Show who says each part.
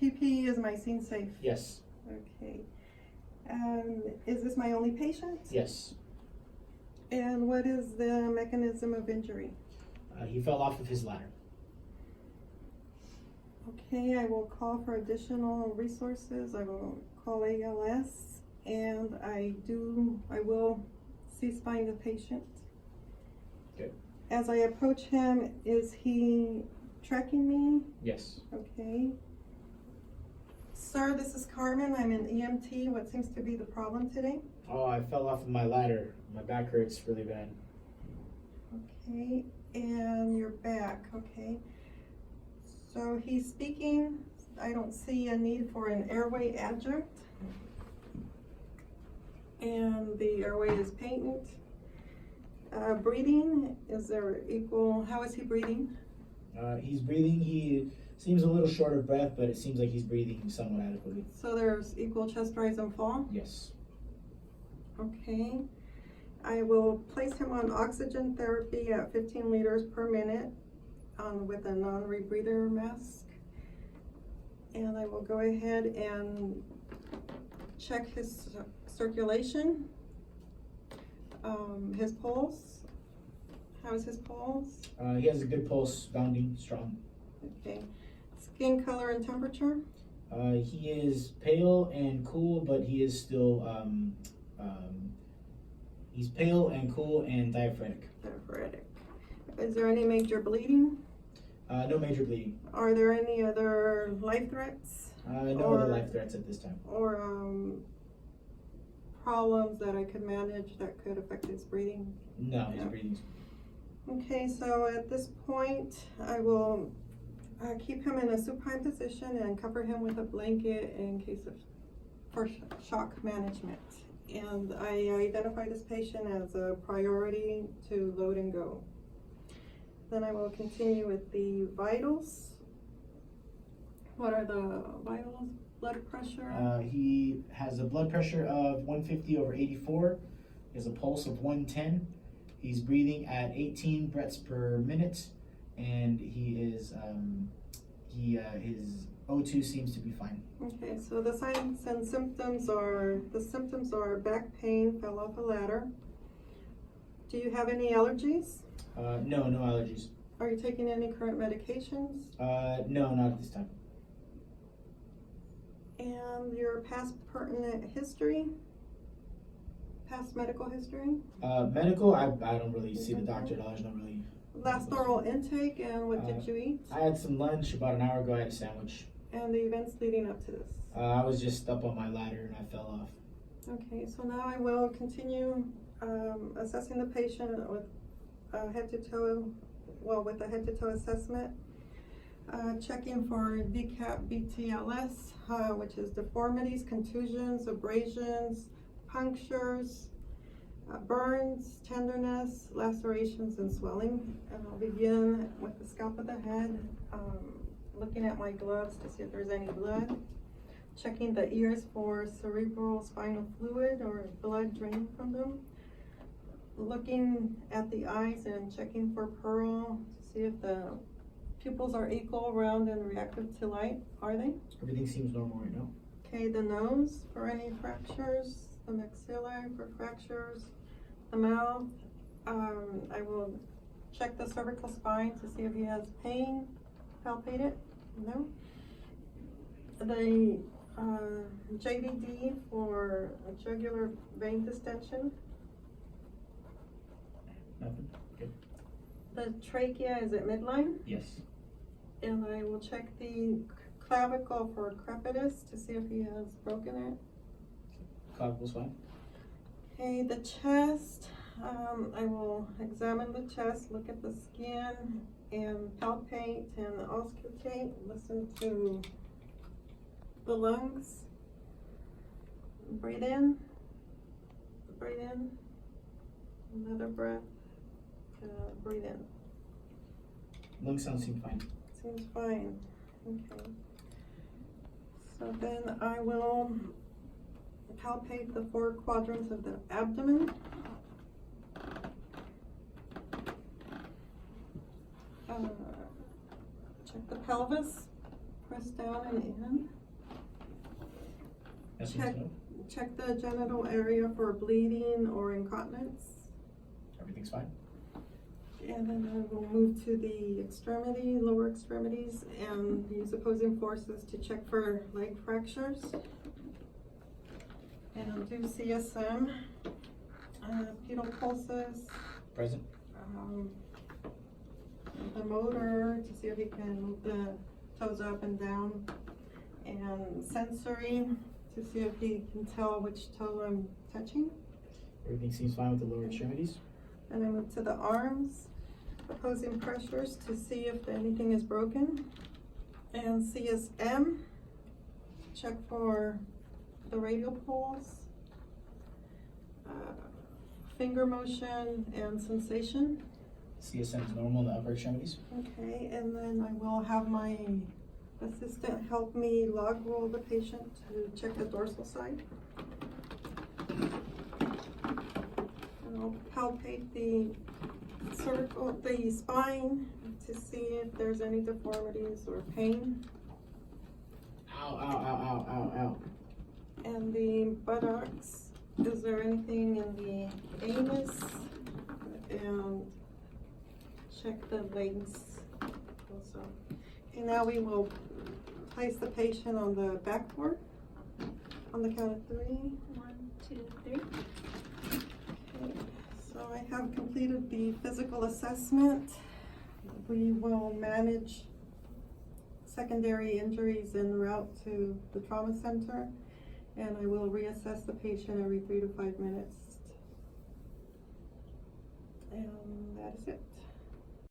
Speaker 1: PPE, is my scene safe?
Speaker 2: Yes.
Speaker 1: Okay. Is this my only patient?
Speaker 2: Yes.
Speaker 1: And what is the mechanism of injury?
Speaker 2: He fell off of his ladder.
Speaker 1: Okay, I will call for additional resources. I will call ALS, and I will cease find the patient.
Speaker 2: Good.
Speaker 1: As I approach him, is he tracking me?
Speaker 2: Yes.
Speaker 1: Okay. Sir, this is Carmen. I'm an EMT. What seems to be the problem today?
Speaker 2: Oh, I fell off of my ladder. My back hurts really bad.
Speaker 1: Okay, and your back, okay. So he's speaking. I don't see a need for an airway adjunct. And the airway is patent. Breathing, is there equal, how is he breathing?
Speaker 2: He's breathing. He seems a little short of breath, but it seems like he's breathing somewhat adequately.
Speaker 1: So there's equal chest rise and fall?
Speaker 2: Yes.
Speaker 1: Okay. I will place him on oxygen therapy at 15 liters per minute with a non-rebreather mask. And I will go ahead and check his circulation, his pulse. How is his pulse?
Speaker 2: He has a good pulse, bounding, strong.
Speaker 1: Okay. Skin color and temperature?
Speaker 2: He is pale and cool, but he is still, he's pale and cool and diaphoretic.
Speaker 1: Diaphoretic. Is there any major bleeding?
Speaker 2: No major bleeding.
Speaker 1: Are there any other life threats?
Speaker 2: No other life threats at this time.
Speaker 1: Or problems that I could manage that could affect his breathing?
Speaker 2: No, his breathing's.
Speaker 1: Okay, so at this point, I will keep him in a supine position and cover him with a blanket in case of for shock management. And I identify this patient as a priority to load and go. Then I will continue with the vitals. What are the vitals? Blood pressure?
Speaker 2: He has a blood pressure of 150/84. He has a pulse of 110. He's breathing at 18 breaths per minute, and he is his O2 seems to be fine.
Speaker 1: Okay, so the signs and symptoms are back pain, fell off a ladder. Do you have any allergies?
Speaker 2: No allergies.
Speaker 1: Are you taking any current medications?
Speaker 2: No, not at this time.
Speaker 1: And your past pertinent history? Past medical history?
Speaker 2: Medical, I don't really see the doctor at all. There's not really.
Speaker 1: Last oral intake, and what did you eat?
Speaker 2: I had some lunch about an hour ago. I had a sandwich.
Speaker 1: And the events leading up to this?
Speaker 2: I was just up on my ladder and I fell off.
Speaker 1: Okay, so now I will continue assessing the patient with head to toe assessment, checking for DCAP BTLS, which is deformities, contusions, abrasions, punctures, burns, tenderness, lacerations, and swelling. And I'll begin with the scalp of the head, looking at my gloves to see if there's any blood, checking the ears for cerebral spinal fluid or blood draining from them, looking at the eyes and checking for pearl to see if the pupils are equal, round, and reactive to light. Are they?
Speaker 2: Everything seems normal right now.
Speaker 1: Okay, the nose for any fractures, the maxilla for fractures, the mouth. I will check the cervical spine to see if he has pain. Palpate it. No. The JVD for jugular vein distension.
Speaker 2: Nothing. Good.
Speaker 1: The trachea is at midline.
Speaker 2: Yes.
Speaker 1: And I will check the clavicle for crepitus to see if he has broken it.
Speaker 2: Clavicle's fine.
Speaker 1: Okay, the chest. I will examine the chest, look at the skin, and palpate and auscultate. Listen to the lungs. Breathe in. Breathe in. Another breath. Breathe in.
Speaker 2: Lung sounds seem fine.
Speaker 1: Seems fine. Okay. So then I will palpate the 4 quadrants of the abdomen. Check the pelvis. Press down and in.
Speaker 2: Yes,
Speaker 1: Check.
Speaker 2: no?
Speaker 1: Check the genital area for bleeding or incontinence.
Speaker 2: Everything's fine.
Speaker 1: And then I will move to the extremity, lower extremities, and use opposing forces to check for leg fractures. And I'll do CSM, pedal pulses,
Speaker 2: Present.
Speaker 1: the motor to see if he can move the toes up and down, and sensory to see if he can tell which toe I'm touching.
Speaker 2: Everything seems fine with the lower extremities.
Speaker 1: And I move to the arms, opposing pressures to see if anything is broken. And CSM, check for the radial pulse, finger motion and sensation.
Speaker 2: CSM is normal in the upper extremities.
Speaker 1: Okay, and then I will have my assistant help me log roll the patient to check the dorsal side. And I'll palpate the the spine to see if there's any deformities or pain.
Speaker 2: Ow, ow, ow, ow, ow, ow.
Speaker 1: And the buttocks, is there anything in the anus? And check the legs also. Okay, now we will place the patient on the backboard on the count of 3.
Speaker 3: 1, 2, 3.
Speaker 1: Okay, so I have completed the physical assessment. We will manage secondary injuries en route to the trauma center, and I will reassess the patient every 3 to 5 minutes. And that is it.